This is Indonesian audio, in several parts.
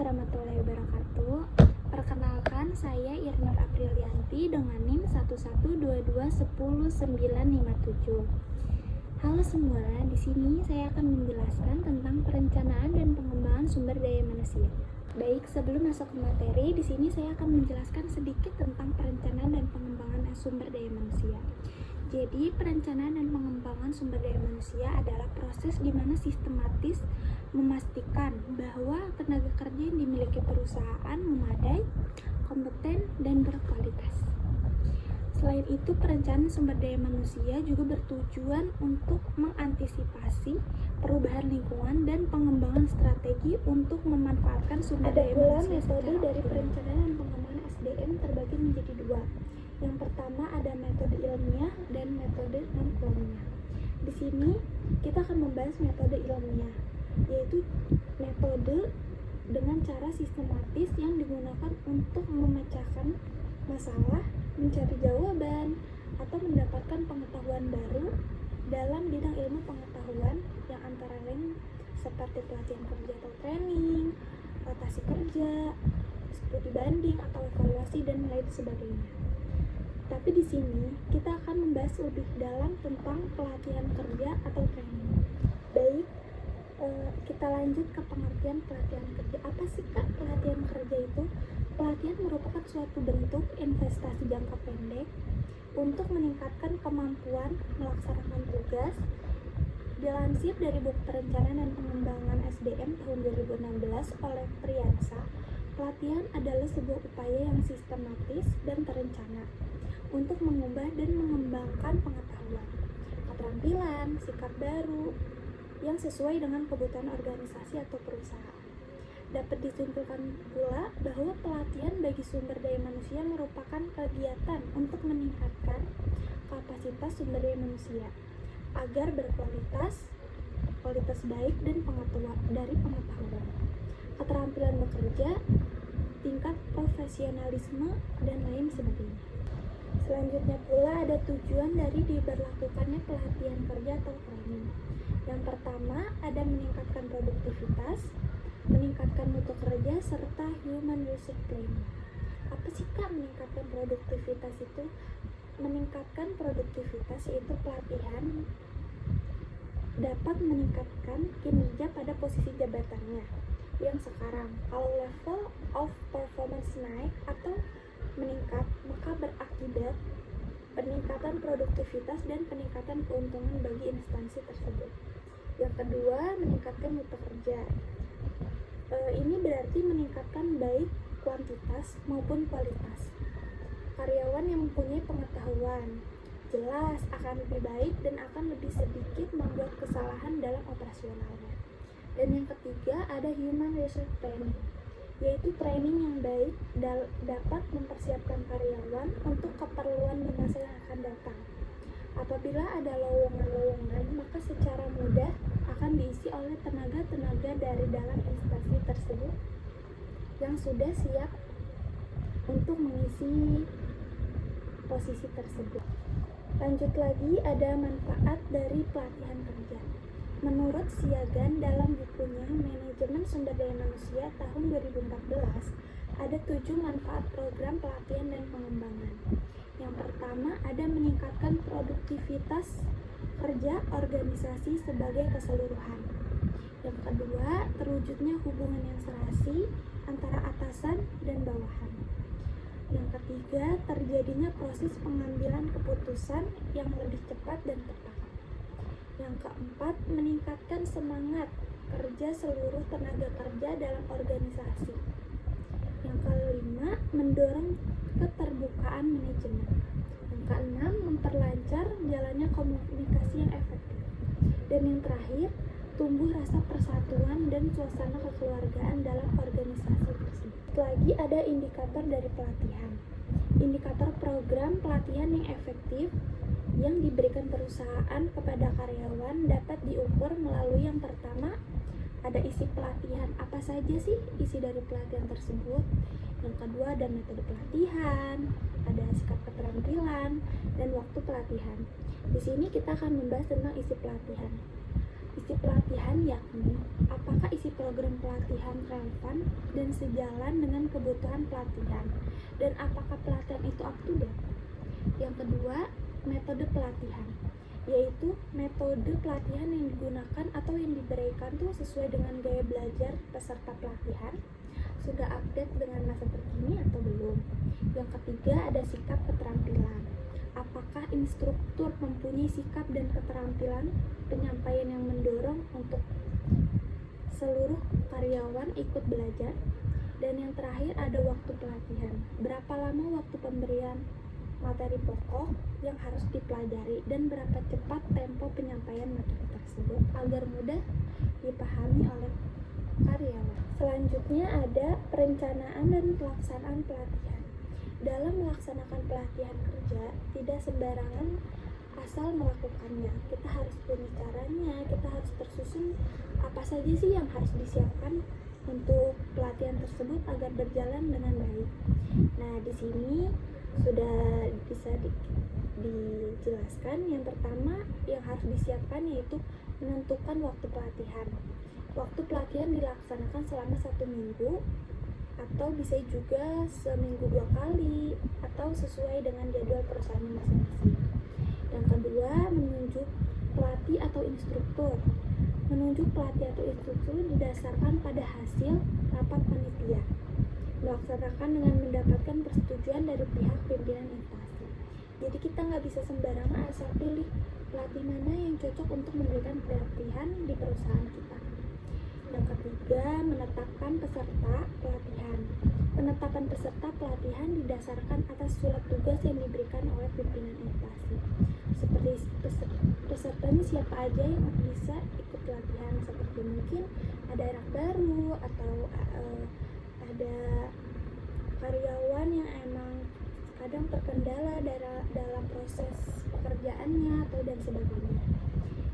warahmatullahi wabarakatuh. Perkenalkan, saya Irnur Aprilianti dengan NIM 112210957. Halo semua, di sini saya akan menjelaskan tentang perencanaan dan pengembangan sumber daya manusia. Baik, sebelum masuk ke materi, di sini saya akan menjelaskan sedikit tentang perencanaan dan pengembangan sumber daya manusia. Jadi, perencanaan dan pengembangan sumber daya manusia adalah proses di mana sistematis memastikan bahwa tenaga kerja yang dimiliki perusahaan memadai, kompeten, dan berkualitas. Selain itu, perencanaan sumber daya manusia juga bertujuan untuk mengantisipasi perubahan lingkungan dan pengembangan strategi untuk memanfaatkan sumber daya manusia. Ada pula metode dari perencanaan dan pengembangan SDM terbagi menjadi dua. Yang pertama ada metode ilmiah dan metode non-ilmiah. Di sini kita akan membahas metode ilmiah, yaitu metode dengan cara sistematis yang digunakan untuk memecahkan masalah, mencari jawaban, atau mendapatkan pengetahuan baru dalam bidang ilmu pengetahuan yang antara lain seperti pelatihan kerja atau training, rotasi kerja, studi banding atau evaluasi dan lain sebagainya. Tapi di sini kita akan membahas lebih dalam tentang pelatihan kerja atau training. Baik, kita lanjut ke pengertian pelatihan kerja. Apa sih Kak pelatihan kerja itu? Pelatihan merupakan suatu bentuk investasi jangka pendek untuk meningkatkan kemampuan melaksanakan tugas. Dilansir dari buku perencanaan dan pengembangan SDM tahun 2016 oleh Priyansa, pelatihan adalah sebuah upaya yang sistematis dan terencana untuk mengubah dan mengembangkan pengetahuan, keterampilan, sikap baru yang sesuai dengan kebutuhan organisasi atau perusahaan. Dapat disimpulkan pula bahwa pelatihan bagi sumber daya manusia merupakan kegiatan untuk meningkatkan kapasitas sumber daya manusia agar berkualitas, kualitas baik dan pengetahuan, keterampilan bekerja, tingkat profesionalisme, dan lain sebagainya. Selanjutnya pula ada tujuan dari diberlakukannya pelatihan kerja atau training. Yang pertama ada meningkatkan produktivitas, meningkatkan mutu kerja, serta human resource planning. Apa sih Kak meningkatkan produktivitas itu? Meningkatkan produktivitas yaitu pelatihan dapat meningkatkan kinerja pada posisi jabatannya yang sekarang. Kalau level of performance naik atau meningkat, maka berakibat peningkatan produktivitas dan peningkatan keuntungan bagi instansi tersebut. Yang kedua, meningkatkan mutu kerja. Ini berarti meningkatkan baik kuantitas maupun kualitas. Karyawan yang mempunyai pengetahuan jelas akan lebih baik dan akan lebih sedikit membuat kesalahan dalam operasionalnya. Dan yang ketiga, ada human resource planning, yaitu training yang baik dapat mempersiapkan karyawan untuk keperluan di masa yang akan datang. Apabila ada lowongan-lowongan, maka secara mudah akan diisi oleh tenaga-tenaga dari dalam instansi tersebut yang sudah siap untuk mengisi posisi tersebut. Lanjut lagi, ada manfaat dari pelatihan kerja. Menurut Siagan dalam bukunya Manajemen Sumber Daya Manusia tahun 2014, ada 7 manfaat program pelatihan dan pengembangan. Yang pertama, ada meningkatkan produktivitas kerja organisasi sebagai keseluruhan. Yang kedua, terwujudnya hubungan yang serasi antara atasan dan bawahan. Yang ketiga, terjadinya proses pengambilan keputusan yang lebih cepat dan tepat. Yang keempat, meningkatkan semangat kerja seluruh tenaga kerja dalam organisasi. Yang kelima, mendorong keterbukaan manajemen. Yang keenam, memperlancar jalannya komunikasi yang efektif. Dan yang terakhir, tumbuh rasa persatuan dan suasana kekeluargaan dalam organisasi tersebut. Lagi ada indikator dari pelatihan. Indikator program pelatihan yang efektif yang diberikan perusahaan kepada karyawan dapat diukur melalui yang pertama, ada isi pelatihan. Apa saja sih isi dari pelatihan tersebut? Yang kedua, ada metode pelatihan, ada sikap keterampilan, dan waktu pelatihan. Di sini kita akan membahas tentang isi pelatihan. Isi pelatihan yakni apakah isi program pelatihan relevan dan sejalan dengan kebutuhan pelatihan, dan apakah pelatihan itu up to date. Yang kedua, metode pelatihan, yaitu metode pelatihan yang digunakan atau yang diberikan tuh sesuai dengan gaya belajar peserta pelatihan, sudah update dengan masa terkini atau belum. Yang ketiga, ada sikap keterampilan, apakah instruktur mempunyai sikap dan keterampilan penyampaian yang mendorong untuk seluruh karyawan ikut belajar. Dan yang terakhir, ada waktu pelatihan, berapa lama waktu pemberian materi pokok yang harus dipelajari dan berapa cepat tempo penyampaian materi tersebut agar mudah dipahami oleh karyawan. Selanjutnya ada perencanaan dan pelaksanaan pelatihan. Dalam melaksanakan pelatihan kerja, tidak sembarangan asal melakukannya. Kita harus punya caranya, kita harus tersusun apa saja sih yang harus disiapkan untuk pelatihan tersebut agar berjalan dengan baik. Nah, di sini sudah bisa dijelaskan. Yang pertama yang harus disiapkan yaitu menentukan waktu pelatihan. Waktu pelatihan dilaksanakan selama 1 minggu atau bisa juga seminggu 2 kali atau sesuai dengan jadwal perusahaan masing-masing. Yang kedua, menunjuk pelatih atau instruktur. Menunjuk pelatih atau instruktur didasarkan pada hasil rapat panitia, melaksanakan dengan mendapatkan persetujuan dari pihak pimpinan instansi. Jadi kita nggak bisa sembarangan asal pilih pelatih mana yang cocok untuk memberikan pelatihan di perusahaan kita. Yang ketiga, menetapkan peserta pelatihan. Penetapan peserta pelatihan didasarkan atas surat tugas yang diberikan oleh pimpinan instansi. Seperti pesertanya siapa aja yang bisa ikut pelatihan, seperti mungkin ada anak baru atau ada karyawan yang emang kadang terkendala dalam proses pekerjaannya atau dan sebagainya.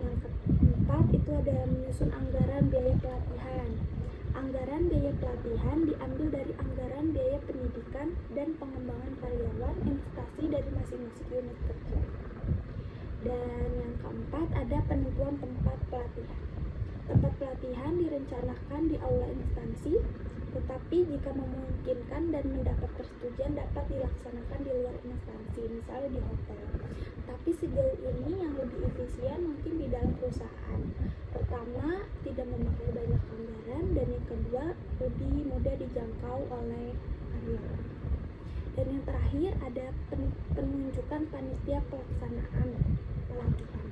Yang keempat itu ada menyusun anggaran biaya pelatihan. Anggaran biaya pelatihan diambil dari anggaran biaya pendidikan dan pengembangan karyawan instansi dari masing-masing unit kerja. Dan yang keempat ada penentuan tempat pelatihan. Tempat pelatihan direncanakan di aula instansi, tetapi jika memungkinkan dan mendapat persetujuan dapat dilaksanakan di luar instansi, misalnya di hotel. Tapi sejauh ini yang lebih efisien mungkin di dalam perusahaan. Pertama, tidak memakai banyak anggaran, dan yang kedua, lebih mudah dijangkau oleh karyawan. Dan yang terakhir ada penunjukan panitia pelaksanaan pelatihan.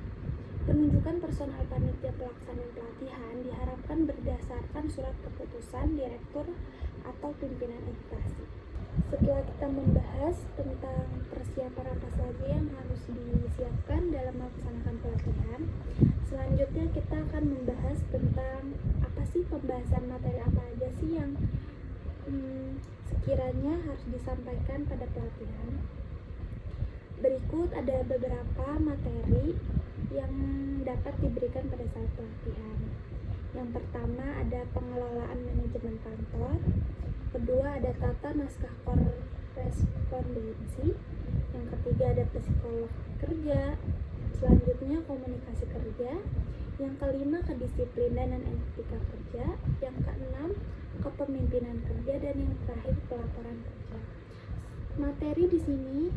Penunjukan personal panitia pelaksanaan pelatihan diharapkan berdasarkan surat keputusan direktur atau pimpinan instansi. Setelah kita membahas tentang persiapan apa saja yang harus disiapkan dalam melaksanakan pelatihan, selanjutnya kita akan membahas tentang apa sih pembahasan materi apa aja sih yang sekiranya harus disampaikan pada pelatihan. Berikut ada beberapa materi yang dapat diberikan pada saat pelatihan. Yang pertama ada pengelolaan manajemen kantor. Kedua ada tata naskah korespondensi. Yang ketiga ada psikolog kerja. Selanjutnya komunikasi kerja. Yang kelima kedisiplinan dan etika kerja. Yang keenam kepemimpinan kerja, dan yang terakhir pelaporan kerja. Materi di sini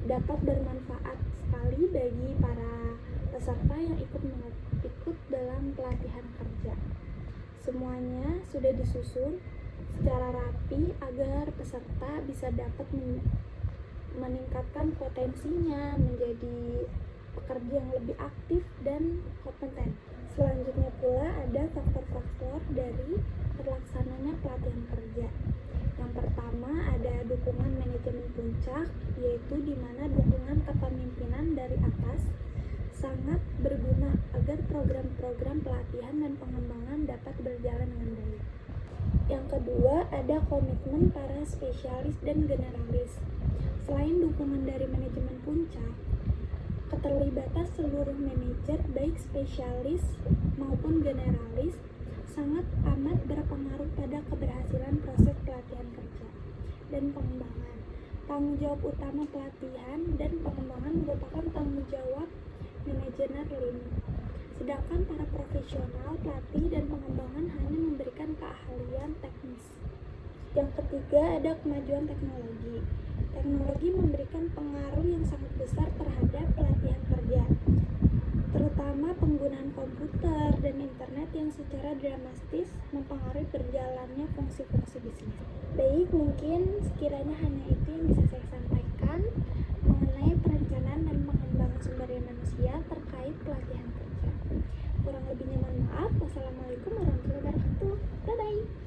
dapat bermanfaat sekali bagi para peserta yang ikut dalam pelatihan kerja. Semuanya sudah disusun secara rapi agar peserta bisa dapat meningkatkan potensinya menjadi pekerja yang lebih aktif dan kompeten. Selanjutnya pula ada faktor-faktor dari terlaksananya pelatihan kerja. Yang pertama ada dukungan manajemen puncak, yaitu di mana dukungan kepemimpinan dari atas sangat berguna agar program-program pelatihan dan pengembangan dapat berjalan dengan baik. Yang kedua ada komitmen para spesialis dan generalis. Selain dukungan dari manajemen puncak, keterlibatan seluruh manajer baik spesialis maupun generalis sangat amat berpengaruh pada keberhasilan proses pelatihan kerja dan pengembangan. Tanggung jawab utama pelatihan dan pengembangan merupakan tanggung jawab manajemen lini. Sedangkan para profesional, pelatih, dan pengembangan hanya memberikan keahlian teknis. Yang ketiga, ada kemajuan teknologi. Teknologi memberikan pengaruh yang sangat besar terhadap pelatihan kerja, terutama penggunaan komputer dan internet yang secara dramatis mempengaruhi berjalannya fungsi-fungsi bisnis. Baik, mungkin sekiranya hanya itu yang bisa saya sampaikan mengenai perencanaan dan pengembangan sumber daya manusia terkait pelatihan kerja. Kurang lebihnya mohon maaf. Wassalamualaikum warahmatullahi wabarakatuh. Bye-bye.